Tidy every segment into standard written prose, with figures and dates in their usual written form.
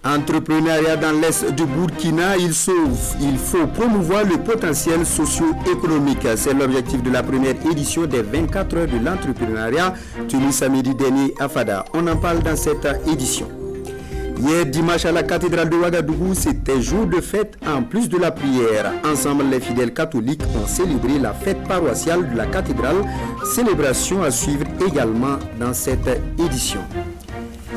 Entrepreneuriat dans l'Est du Burkina, il sauve. Il faut promouvoir le potentiel socio-économique. C'est l'objectif de la première édition des 24 heures de l'entrepreneuriat tenue samedi dernier à Fada. On en parle dans cette édition. Hier dimanche à la cathédrale de Ouagadougou, c'était jour de fête en plus de la prière. Ensemble, les fidèles catholiques ont célébré la fête paroissiale de la cathédrale. Célébration à suivre également dans cette édition.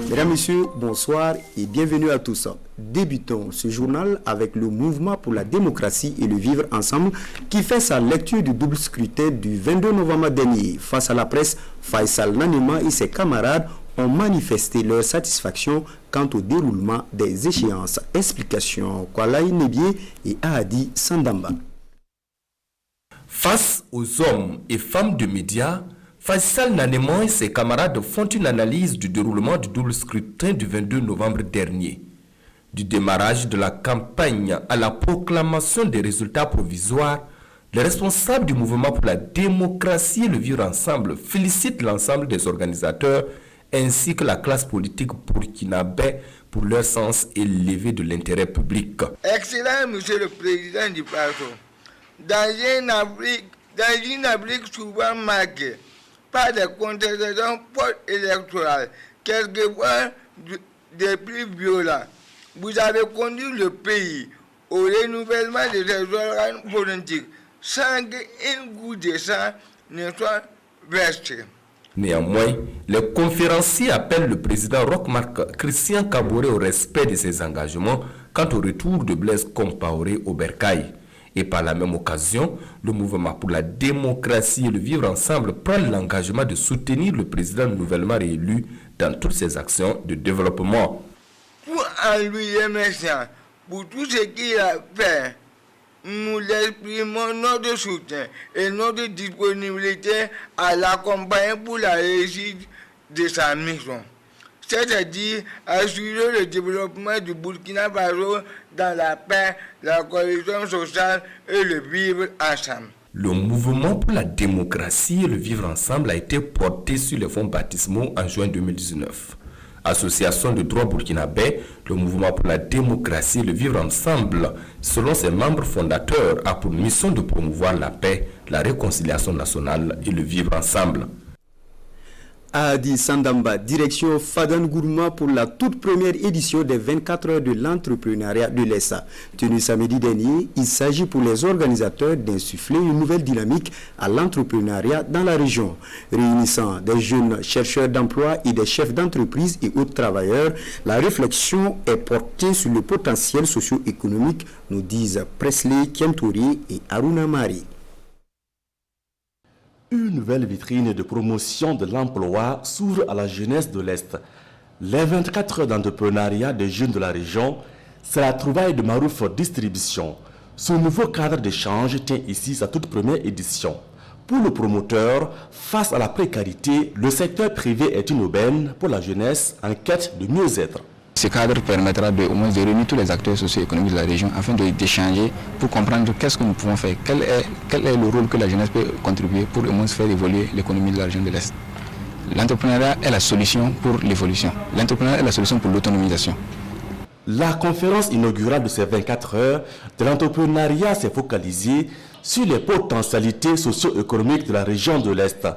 Mesdames, Messieurs, bonsoir et bienvenue à tous. Débutons ce journal avec le Mouvement pour la démocratie et le vivre ensemble qui fait sa lecture du double scrutin du 22 novembre dernier. Face à la presse, Faisal Nanema et ses camarades ont manifesté leur satisfaction quant au déroulement des échéances. Explication Kwalaï Nebié et Ahadi Sandamba. Face aux hommes et femmes de médias, Faisal Nanema et ses camarades font une analyse du déroulement du double scrutin du 22 novembre dernier. Du démarrage de la campagne à la proclamation des résultats provisoires, les responsables du mouvement pour la démocratie et le vivre ensemble félicitent l'ensemble des organisateurs ainsi que la classe politique burkinabé pour leur sens élevé de l'intérêt public. Excellent, Monsieur le Président du Parti, dans une Afrique souvent marquée par des contestations post-électorales, quelquefois des plus violents, vous avez conduit le pays au renouvellement de ses organes politiques sans qu'une goutte de sang ne soit versée. Néanmoins, les conférenciers appellent le président Roch-Marc Christian Kaboré au respect de ses engagements quant au retour de Blaise Compaoré au Bercail. Et par la même occasion, le mouvement pour la démocratie et le vivre ensemble prend l'engagement de soutenir le président nouvellement réélu dans toutes ses actions de développement. Pour en lui remercier pour tout ce qu'il a fait, nous exprimons notre soutien et notre disponibilité à l'accompagner pour la réussite de sa mission. C'est-à-dire assurer le développement du Burkina Faso dans la paix, la cohésion sociale et le vivre ensemble. Le mouvement pour la démocratie et le vivre ensemble a été porté sur les fonds baptismaux en juin 2019. Association de droit burkinabé, le mouvement pour la démocratie et le vivre ensemble, selon ses membres fondateurs, a pour mission de promouvoir la paix, la réconciliation nationale et le vivre ensemble. Adi Sandamba, direction Fadan Gourma pour la toute première édition des 24 heures de l'entrepreneuriat de l'ESA. Tenu samedi dernier, il s'agit pour les organisateurs d'insuffler une nouvelle dynamique à l'entrepreneuriat dans la région. Réunissant des jeunes chercheurs d'emploi et des chefs d'entreprise et autres travailleurs, la réflexion est portée sur le potentiel socio-économique, nous disent Presley Kiemtouri et Aruna Mari. Une nouvelle vitrine de promotion de l'emploi s'ouvre à la jeunesse de l'Est. Les 24 heures d'entrepreneuriat des jeunes de la région, c'est la trouvaille de Marouf Distribution. Ce nouveau cadre d'échange tient ici sa toute première édition. Pour le promoteur, face à la précarité, le secteur privé est une aubaine pour la jeunesse en quête de mieux-être. Ce cadre permettra au moins de réunir tous les acteurs socio-économiques de la région afin d'échanger pour comprendre qu'est-ce que nous pouvons faire, quel est le rôle que la jeunesse peut contribuer pour au moins faire évoluer l'économie de la région de l'Est. L'entrepreneuriat est la solution pour l'évolution. L'entrepreneuriat est la solution pour l'autonomisation. La conférence inaugurale de ces 24 heures de l'entrepreneuriat s'est focalisée sur les potentialités socio-économiques de la région de l'Est.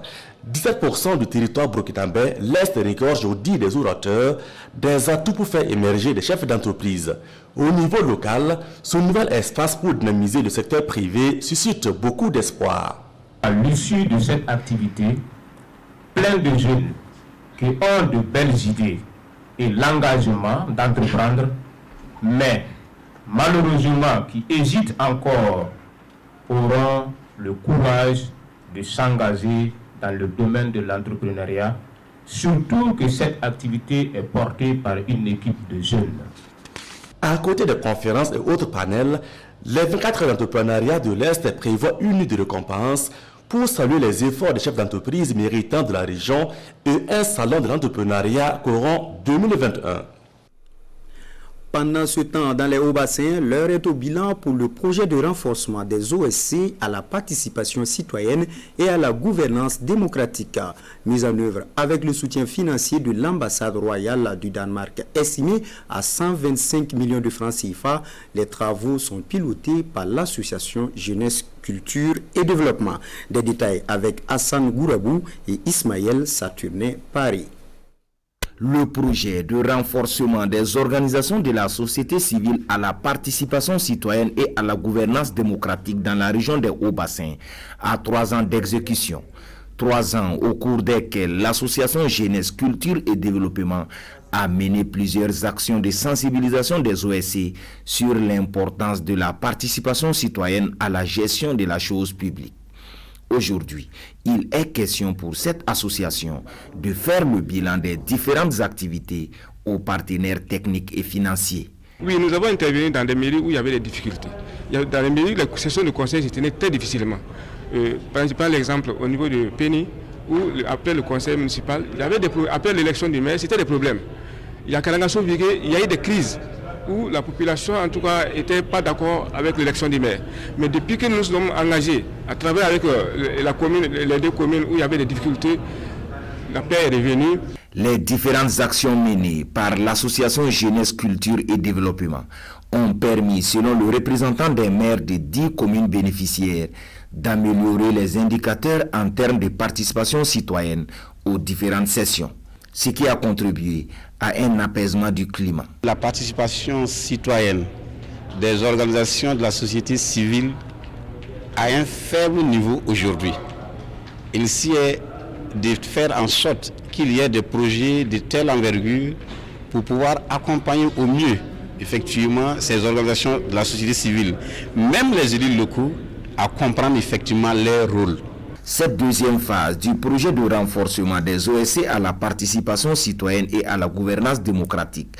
17% du territoire burkinabé, l'Est regorge au dit des orateurs des atouts pour faire émerger des chefs d'entreprise. Au niveau local, ce nouvel espace pour dynamiser le secteur privé suscite beaucoup d'espoir. À l'issue de cette activité, plein de jeunes qui ont de belles idées et l'engagement d'entreprendre, mais malheureusement qui hésitent encore, auront le courage de s'engager dans le domaine de l'entrepreneuriat, surtout que cette activité est portée par une équipe de jeunes. À côté des conférences et autres panels, les 24 heures d'entrepreneuriat de l'Est prévoient une nuit de récompense pour saluer les efforts des chefs d'entreprise méritants de la région et un salon de l'entrepreneuriat courant 2021. Pendant ce temps, dans les Hauts-Bassins, l'heure est au bilan pour le projet de renforcement des OSC à la participation citoyenne et à la gouvernance démocratique. Mise en œuvre avec le soutien financier de l'ambassade royale du Danemark, estimé à 125 millions de francs CFA, les travaux sont pilotés par l'association Jeunesse, Culture et Développement. Des détails avec Hassan Gourabou et Ismaël Saturnin Paris. Le projet de renforcement des organisations de la société civile à la participation citoyenne et à la gouvernance démocratique dans la région des Hauts-Bassins a 3 ans d'exécution. 3 ans au cours desquels l'association Jeunesse, Culture et Développement a mené plusieurs actions de sensibilisation des OSC sur l'importance de la participation citoyenne à la gestion de la chose publique. Aujourd'hui, il est question pour cette association de faire le bilan des différentes activités aux partenaires techniques et financiers. Oui, nous avons intervenu dans des mairies où il y avait des difficultés. Dans les mairies, les sessions de conseil se tenaient très difficilement. Par exemple, au niveau de Pény, où après le conseil municipal, il y avait après l'élection du maire, c'était des problèmes. Il y a Kalangasso Viré, il y a eu des crises où la population, en tout cas, n'était pas d'accord avec l'élection du maire. Mais depuis que nous nous sommes engagés à travers avec la commune, les 2 communes où il y avait des difficultés, la paix est revenue. Les différentes actions menées par l'association Jeunesse, Culture et Développement ont permis, selon le représentant des maires de 10 communes bénéficiaires, d'améliorer les indicateurs en termes de participation citoyenne aux différentes sessions, ce qui a contribué à un apaisement du climat. La participation citoyenne des organisations de la société civile a un faible niveau aujourd'hui. Il s'y est de faire en sorte qu'il y ait des projets de telle envergure pour pouvoir accompagner au mieux effectivement ces organisations de la société civile, même les élus locaux, à comprendre effectivement leur rôle. Cette deuxième phase du projet de renforcement des OSC à la participation citoyenne et à la gouvernance démocratique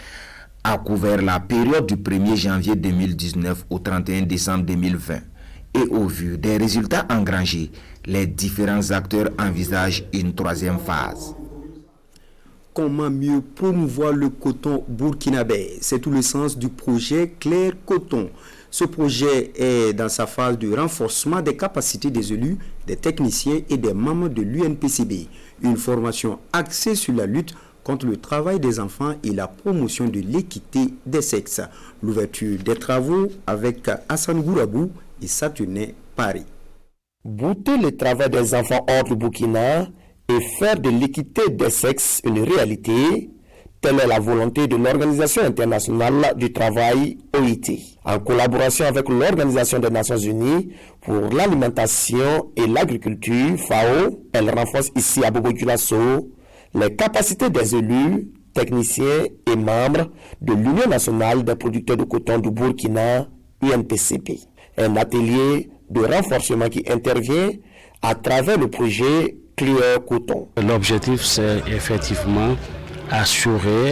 a couvert la période du 1er janvier 2019 au 31 décembre 2020. Et au vu des résultats engrangés, les différents acteurs envisagent une 3e phase. Comment mieux promouvoir le coton burkinabé? C'est tout le sens du projet Clair Coton. Ce projet est dans sa phase de renforcement des capacités des élus, des techniciens et des membres de l'UNPCB. Une formation axée sur la lutte contre le travail des enfants et la promotion de l'équité des sexes. L'ouverture des travaux avec Hassan Gourabou et Saturnin Paris. Bouter le travail des enfants hors du Burkina et faire de l'équité des sexes une réalité, telle est la volonté de l'Organisation internationale du travail, OIT, en collaboration avec l'Organisation des Nations Unies pour l'alimentation et l'agriculture, FAO. Elle renforce ici à Bobo-Dioulasso les capacités des élus, techniciens et membres de l'Union nationale des producteurs de coton du Burkina, UNPCB. Un atelier de renforcement qui intervient à travers le projet Clair Coton. L'objectif, c'est effectivement assurer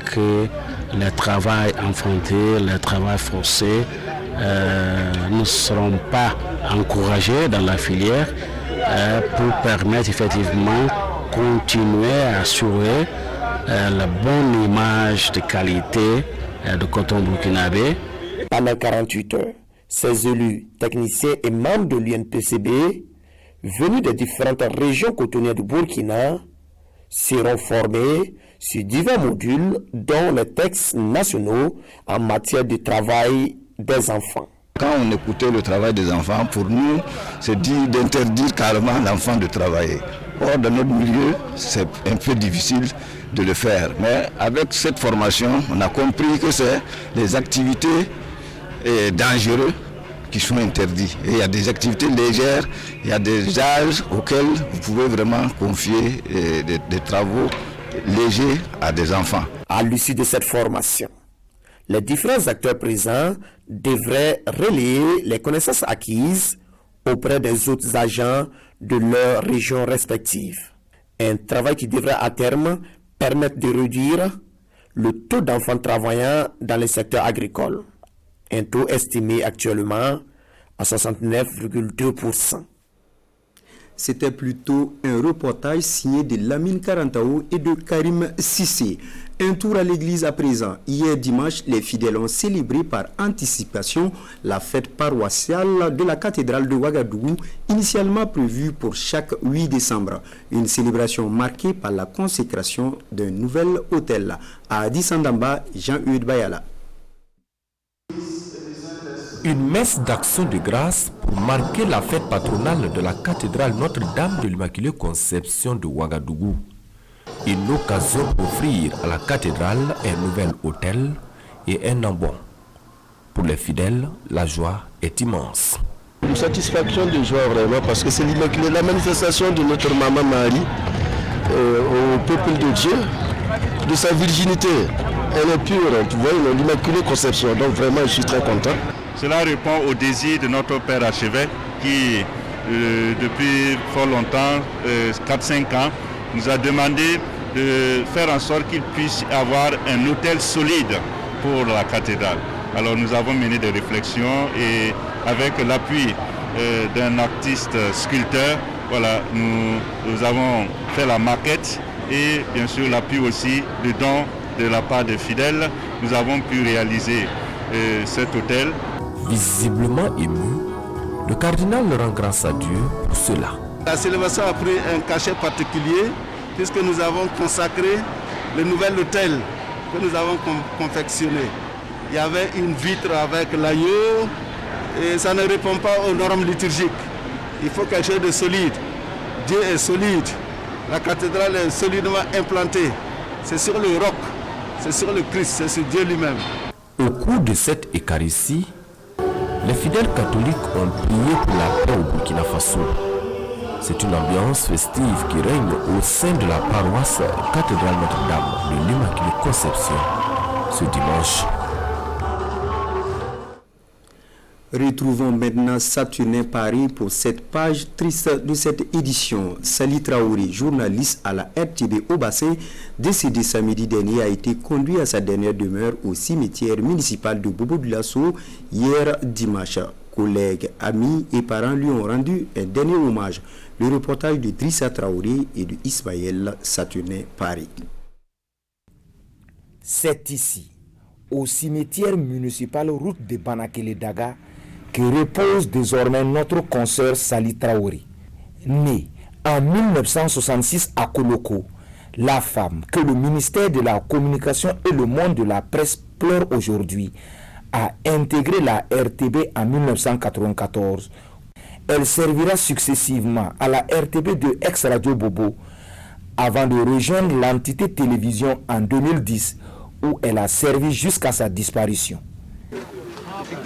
que le travail enfantin, le travail forcé ne seront pas encouragés dans la filière pour permettre effectivement continuer à assurer la bonne image de qualité de coton burkinabé. Pendant 48 heures, ces élus, techniciens et membres de l'UNPCB venus des différentes régions cotonnières du Burkina seront formés sur divers modules dont les textes nationaux en matière de travail des enfants. Quand on écoutait le travail des enfants, pour nous, c'est d'interdire carrément l'enfant de travailler. Or, dans notre milieu, c'est un peu difficile de le faire. Mais avec cette formation, on a compris que c'est les activités dangereuses qui sont interdits. Et il y a des activités légères, il y a des âges auxquels vous pouvez vraiment confier des travaux légers à des enfants. À l'issue de cette formation, les différents acteurs présents devraient relayer les connaissances acquises auprès des autres agents de leurs régions respectives. Un travail qui devrait à terme permettre de réduire le taux d'enfants travaillant dans le secteur agricole. Un taux estimé actuellement à 69,2%. C'était plutôt un reportage signé de Lamine Karantao et de Karim Sissé. Un tour à l'église à présent. Hier dimanche, les fidèles ont célébré par anticipation la fête paroissiale de la cathédrale de Ouagadougou, initialement prévue pour chaque 8 décembre. Une célébration marquée par la consécration d'un nouvel autel. À Addis Abeba, Jean-Hugues Bayala. Une messe d'action de grâce pour marquer la fête patronale de la cathédrale Notre-Dame de l'Immaculée Conception de Ouagadougou. Une occasion d'offrir à la cathédrale un nouvel autel et un embon. Pour les fidèles, la joie est immense. Une satisfaction de joie vraiment parce que c'est l'Immaculée, la manifestation de notre maman Marie au peuple de Dieu, de sa virginité. Elle est pure, tu vois, l'Immaculée Conception. Donc vraiment, je suis très content. Cela répond au désir de notre Père archevêque qui, depuis fort longtemps, 4-5 ans, nous a demandé de faire en sorte qu'il puisse avoir un autel solide pour la cathédrale. Alors nous avons mené des réflexions et avec l'appui d'un artiste sculpteur, voilà, nous avons fait la maquette et bien sûr l'appui aussi de dons de la part des fidèles. Nous avons pu réaliser cet autel. Visiblement ému, le cardinal rend grâce à Dieu pour cela. La célébration a pris un cachet particulier puisque nous avons consacré le nouvel autel que nous avons confectionné. Il y avait une vitre avec l'agneau et ça ne répond pas aux normes liturgiques. Il faut quelque chose de solide. Dieu est solide. La cathédrale est solidement implantée. C'est sur le roc, c'est sur le Christ, c'est sur Dieu lui-même. Au cours de cette Eucharistie, les fidèles catholiques ont prié pour la paix au Burkina Faso. C'est une ambiance festive qui règne au sein de la paroisse cathédrale Notre-Dame de l'Immaculée Conception ce dimanche. Retrouvons maintenant Saturnin Paris pour cette page triste de cette édition. Sali Traoré, journaliste à la RTB au bassin, décédé samedi dernier, a été conduit à sa dernière demeure au cimetière municipal de Bobo-Dioulasso hier dimanche. Collègues, amis et parents lui ont rendu un dernier hommage. Le reportage de Drissa Traoré et de Ismaël Saturnin Paris. C'est ici, au cimetière municipal route de Banakele-Daga, que repose désormais notre consoeur Sali Traoré. Née en 1966 à Koloko, la femme que le ministère de la Communication et le monde de la presse pleure aujourd'hui, a intégré la RTB en 1994. Elle servira successivement à la RTB de ex-Radio Bobo avant de rejoindre l'entité télévision en 2010 où elle a servi jusqu'à sa disparition.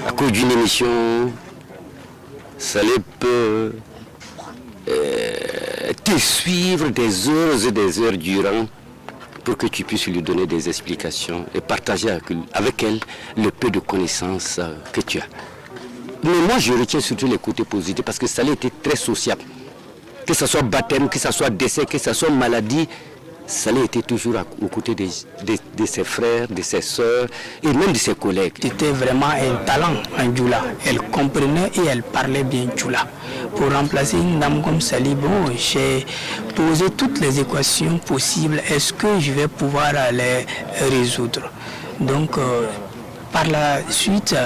À cause d'une émission, Salé peut te suivre des heures et des heures durant pour que tu puisses lui donner des explications et partager avec elle le peu de connaissances que tu as. Mais moi, je retiens surtout les côtés positifs parce que Salé était très sociable. Que ce soit baptême, que ce soit décès, que ce soit maladie, Salé était toujours aux côtés de ses frères, de ses soeurs et même de ses collègues. C'était vraiment un talent en Djoula. Elle comprenait et elle parlait bien Djoula. Pour remplacer une dame comme Sali, bon, j'ai posé toutes les équations possibles. Est-ce que je vais pouvoir les résoudre? Donc, par la suite,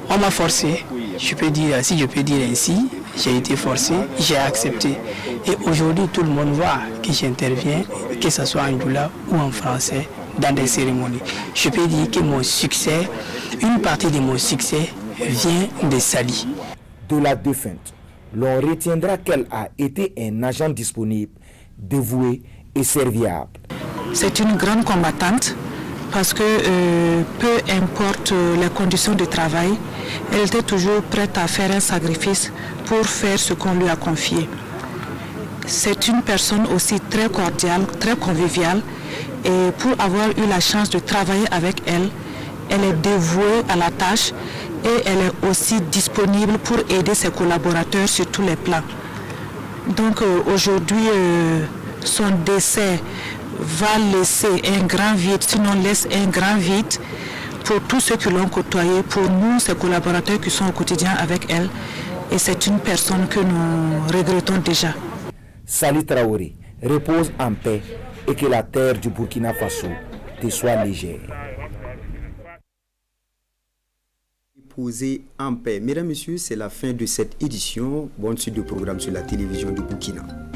on m'a forcé. Je peux dire, si je peux dire ainsi, j'ai été forcé, j'ai accepté. Et aujourd'hui, tout le monde voit que j'interviens, que ce soit en Djoula ou en français, dans des cérémonies. Je peux dire que mon succès, une partie de mon succès vient de Sali. De la défunte, l'on retiendra qu'elle a été un agent disponible, dévoué et serviable. C'est une grande combattante parce que peu importe les conditions de travail, elle était toujours prête à faire un sacrifice pour faire ce qu'on lui a confié. C'est une personne aussi très cordiale, très conviviale, et pour avoir eu la chance de travailler avec elle, elle est dévouée à la tâche et elle est aussi disponible pour aider ses collaborateurs sur tous les plans. Donc aujourd'hui, son décès va laisser un grand vide, sinon laisse un grand vide pour tous ceux qui l'ont côtoyé, pour nous, ses collaborateurs qui sont au quotidien avec elle. Et c'est une personne que nous regrettons déjà. Sali Traoré repose en paix et que la terre du Burkina Faso te soit légère. Posé en paix. Mesdames, Messieurs, c'est la fin de cette édition. Bonne suite de programme sur la télévision du Burkina.